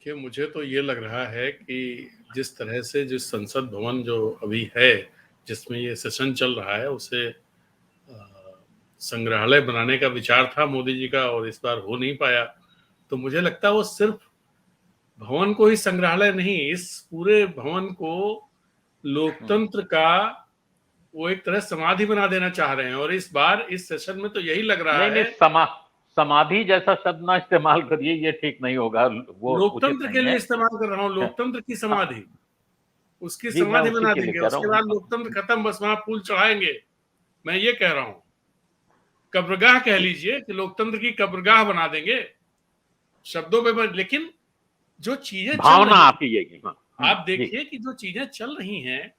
देखिए, मुझे तो ये लग रहा है कि जिस तरह से जिस संसद भवन जो अभी है, जिसमें ये सेशन चल रहा है, उसे संग्रहालय बनाने का विचार था मोदी जी का और इस बार हो नहीं पाया। तो मुझे लगता है वो सिर्फ भवन को ही संग्रहालय नहीं, इस पूरे भवन को लोकतंत्र का वो एक तरह समाधि बना देना चाह रहे हैं। और इस बार इस सेशन में तो यही लग रहा नहीं नहीं, है। समाधि जैसा शब्द ना इस्तेमाल करिए, ये ठीक नहीं होगा, वो उचित लोकतंत्र के नहीं लिए है। इस्तेमाल कर रहा हूं, लोकतंत्र की हाँ, समाधि, उसकी जी, मैं समाधि उसी बना के लिए देंगे, कह रहा उसके बाद लोकतंत्र हूँ। खत्म, बस वहां फूल चढ़ाएंगे। मैं ये कह रहा हूं, कब्रगाह कह लीजिए कि लोकतंत्र की कब्रगाह बना देंगे शब्दों पे। लेकिन जो चीजें चल भावना रही, आपकी यही। हाँ, आप जी देखिए कि जो चीजें चल रही हैं,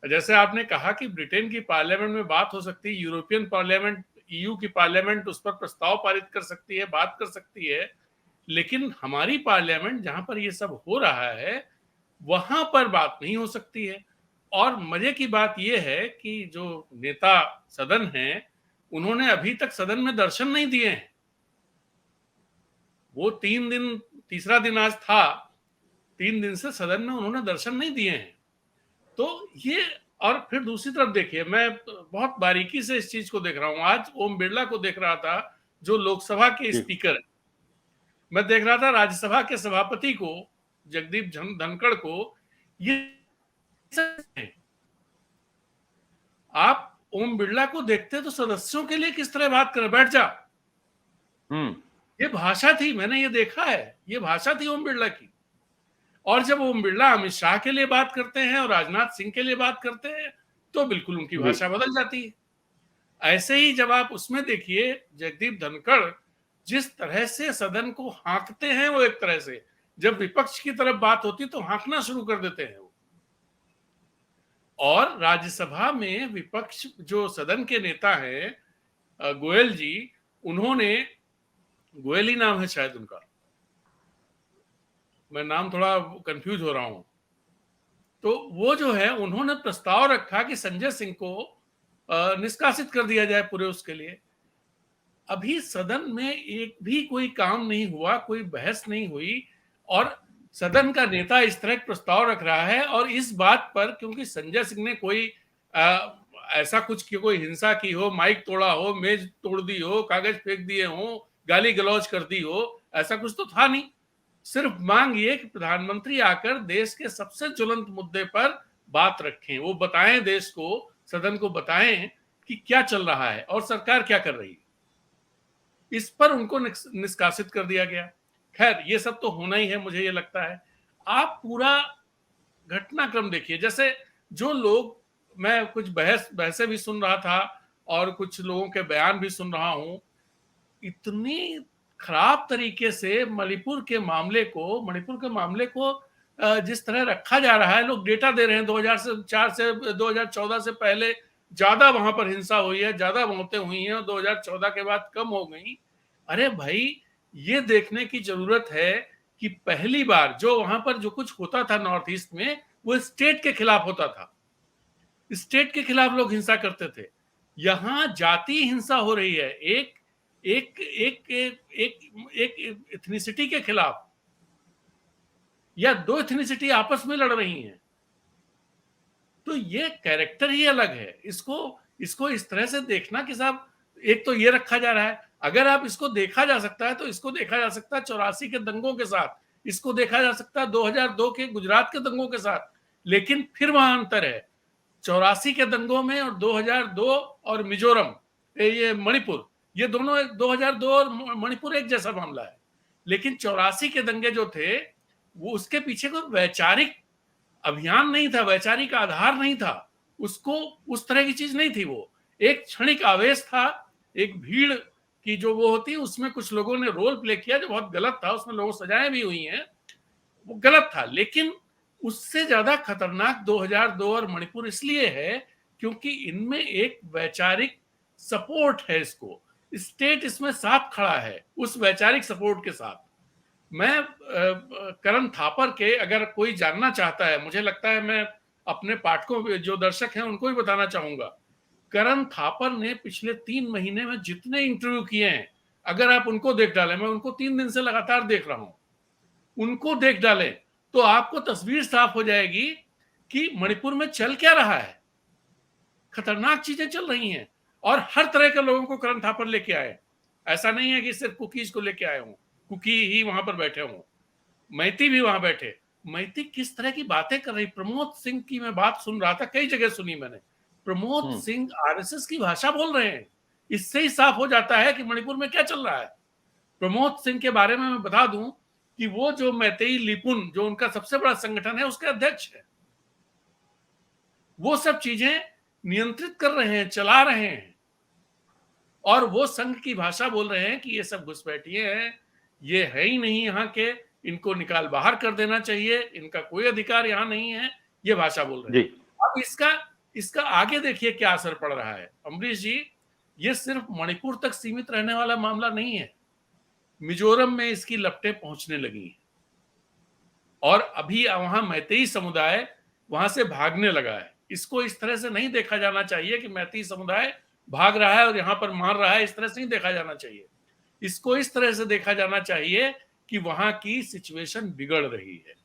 जैसे आपने कहा कि ब्रिटेन की पार्लियामेंट में बात हो सकती है, यूरोपियन पार्लियामेंट, ईयू की पार्लियामेंट उस पर प्रस्ताव पारित कर सकती है, बात कर सकती है। लेकिन हमारी पार्लियामेंट जहां पर ये सब हो रहा है, वहां पर बात नहीं हो सकती है। और मजे की बात यह है कि जो नेता सदन हैं, उन्होंने अभी तक सदन में दर्शन नहीं दिए हैं। वो 3 दिन, तीसरा दिन आज था, 3 दिन से सदन में उन्होंने दर्शन नहीं दिए हैं। तो ये, और फिर दूसरी तरफ देखिए, मैं बहुत बारीकी से इस चीज को देख रहा हूं। आज ओम बिरला को देख रहा था, जो लोकसभा के जी। स्पीकर है। मैं देख रहा था राज्यसभा के सभापति को, जगदीप धनखड़ को। ये आप ओम बिरला को देखते तो सदस्यों के लिए किस तरह बात कर, बैठ जा, ये भाषा थी। मैंने ये देखा है, ये भाषा थी ओम बिरला की। और जब ओम बिरला अमित शाह के लिए बात करते हैं और राजनाथ सिंह के लिए बात करते हैं, तो बिल्कुल उनकी जी। भाषा बदल जाती है। ऐसे ही जब आप उसमें देखिए, जगदीप धनखड़ जिस तरह से सदन को हाँकते हैं, वो एक तरह से जब विपक्ष की तरफ बात होती तो हाँकना शुरू कर देते हैं वो। और राज्यसभा में विपक्ष जो सदन के नेता हैं, गोयल जी, उन्होंने, गोयल ही नाम है शायद उनका, मैं नाम थोड़ा कंफ्यूज हो रहा हूं, तो वो जो है, उन्होंने प्रस्ताव रखा कि संजय सिंह को निष्कासित कर दिया जाए पूरे उसके लिए। अभी सदन में एक भी कोई काम नहीं हुआ, कोई बहस नहीं हुई, और सदन का नेता इस तरह का प्रस्ताव रख रहा है। और इस बात पर, क्योंकि संजय सिंह ने कोई ऐसा कुछ कि कोई हिंसा की हो, माइक तोड़ा हो, मेज तोड़ दी हो, कागज फेंक दिए हो, गाली गलौज कर दी हो, ऐसा कुछ तो था नहीं। सिर्फ मांग ये कि प्रधानमंत्री आकर देश के सबसे ज्वलंत मुद्दे पर बात रखें, वो बताएं देश को, सदन को बताएं कि क्या चल रहा है और सरकार क्या कर रही है। इस पर उनको निष्कासित कर दिया गया। खैर, ये सब तो होना ही है, मुझे ये लगता है। आप पूरा घटनाक्रम देखिए, जैसे जो लोग, मैं कुछ बहसें भी सुन रहा था और कुछ लोगों के बयान भी सुन रहा हूं, इतनी खराब तरीके से मणिपुर के मामले को जिस तरह रखा जा रहा है। लोग डेटा दे रहे हैं, 2004 से 2014 से पहले ज्यादा वहां पर हिंसा हुई है, ज्यादा मौतें हुई हैं, और 2014 के बाद कम हो गई। अरे भाई, ये देखने की जरूरत है कि पहली बार जो वहां पर जो कुछ होता था नॉर्थ ईस्ट में, वो स्टेट के खिलाफ होता था। स्टेट के खिलाफ लोग हिंसा करते थे। यहां जातीय हिंसा हो रही है, एक एक एक एक एक इथनिसिटी के खिलाफ, या दो इथनिसिटी आपस में लड़ रही हैं। तो ये कैरेक्टर ही अलग है। इसको इसको इस तरह से देखना कि साहब, एक तो ये रखा जा रहा है। अगर आप इसको देखा जा सकता है, तो इसको देखा जा सकता है 84 के दंगों के साथ, इसको देखा जा सकता है 2002 के गुजरात के दंगों के साथ। लेकिन फिर वहां अंतर है, 84 के दंगों में और 2002 और मिजोरम, ये मणिपुर, ये दोनों 2002 और मणिपुर एक जैसा मामला है। लेकिन 84 के दंगे जो थे, वो उसके पीछे कोई वैचारिक अभियान नहीं था, वैचारिक आधार नहीं था, उसको उस तरह की चीज नहीं थी। वो एक क्षणिक आवेश था, एक भीड़ की जो वो होती है, उसमें कुछ लोगों ने रोल प्ले किया जो बहुत गलत था, उसमें लोगों सजाएं भी हुई हैं, वो गलत था। लेकिन उससे ज्यादा खतरनाक 2002 और मणिपुर इसलिए है क्योंकि इनमें एक वैचारिक सपोर्ट है। इसको स्टेट इसमें साथ खड़ा है, उस वैचारिक सपोर्ट के साथ। मैं करण थापर के, अगर कोई जानना चाहता है, मुझे लगता है मैं अपने पाठकों, जो दर्शक हैं, उनको भी बताना चाहूंगा। करण थापर ने पिछले 3 महीने में जितने इंटरव्यू किए हैं, अगर आप उनको देख डालें, मैं उनको 3 दिन से लगातार देख रहा हूं, उनको देख डालें तो आपको तस्वीर साफ हो जाएगी कि मणिपुर में चल क्या रहा है। खतरनाक चीजें चल रही हैं और हर तरह के लोगों को करण थापर लेके आए। ऐसा नहीं है कि सिर्फ कुकीज को लेके आए हों, कुकी ही वहां पर बैठे हों, मैती भी वहां बैठे। मैती किस तरह की बातें कर रही, प्रमोद सिंह की मैं बात सुन रहा था, कई जगह सुनी मैंने। प्रमोद सिंह आरएसएस की भाषा बोल रहे हैं। इससे ही साफ हो जाता है कि मणिपुर में क्या चल रहा है। प्रमोद सिंह के बारे में मैं बता दूं कि वो जो मैतेई लिपुन, जो उनका सबसे बड़ा संगठन है, उसके अध्यक्ष है। वो सब चीजें नियंत्रित कर रहे हैं, चला रहे हैं, और वो संघ की भाषा बोल रहे हैं कि ये सब घुसपैठिए हैं, ये है ही नहीं यहाँ के, इनको निकाल बाहर कर देना चाहिए, इनका कोई अधिकार यहाँ नहीं है, ये भाषा बोल रहे हैं। अब इसका आगे देखिए क्या असर पड़ रहा है। अमरीश जी, ये सिर्फ मणिपुर तक सीमित रहने वाला मामला नहीं है। मिजोरम में इसकी लपटें पहुंचने लगी हैं और अभी वहां मैतेई समुदाय वहां से भागने लगा है। इसको इस तरह से नहीं देखा जाना चाहिए कि मैतेई समुदाय भाग रहा है और यहां पर मार रहा है, इस तरह से नहीं देखा जाना चाहिए। इसको इस तरह से देखा जाना चाहिए कि वहां की सिचुएशन बिगड़ रही है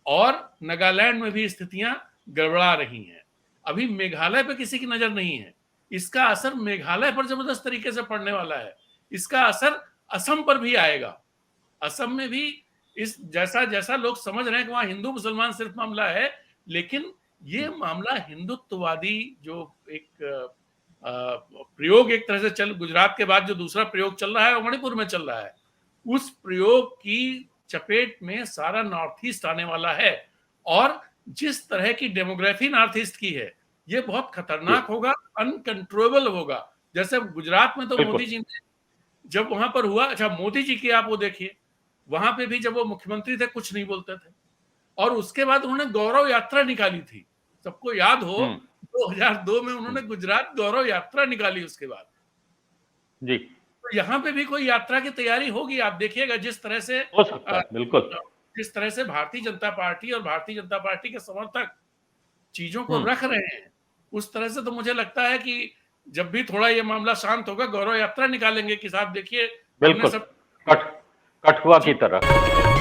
और नागालैंड में भी स्थितियां गड़बड़ा रही हैं। अभी मेघालय पे किसी की नजर नहीं है, इसका असर मेघालय पर जबरदस्त तरीके से पड़ने वाला है। इसका असर असम पर भी आएगा। असम में भी इस जैसा जैसा लोग समझ रहे हैं कि वहां हिंदू मुसलमान सिर्फ मामला है, लेकिन ये मामला हिंदुत्ववादी जो एक प्रयोग एक तरह से चल, गुजरात के बाद जो दूसरा प्रयोग चल रहा है वो मणिपुर में चल रहा है, उस प्रयोग की चपेट में सारा नॉर्थ ईस्ट आने वाला है। और जिस तरह की डेमोग्राफी नॉर्थ ईस्ट की है, ये बहुत खतरनाक होगा, अनकंट्रोलेबल होगा। जैसे गुजरात में तो मोदी जी ने जब वहां पर हुआ, अच्छा मोदी जी की आप वो देखिए, वहां पे भी जब वो मुख्यमंत्री थे कुछ नहीं बोलते थे, और उसके बाद उन्होंने गौरव यात्रा निकाली थी, सबको याद हो 2002 में उन्होंने गुजरात गौरव यात्रा निकाली उसके बाद जी। तो यहाँ पे भी कोई यात्रा की तैयारी होगी। आप देखिएगा जिस तरह से हो सकता है, बिल्कुल। जिस तरह से भारतीय जनता पार्टी और भारतीय जनता पार्टी के समर्थक चीजों को रख रहे हैं, उस तरह से तो मुझे लगता है कि जब भी थोड़ा ये मामला शांत होगा, गौरव यात्रा निकालेंगे कि साहब देखिए बिल्कुल, सब कठुआ की तरह।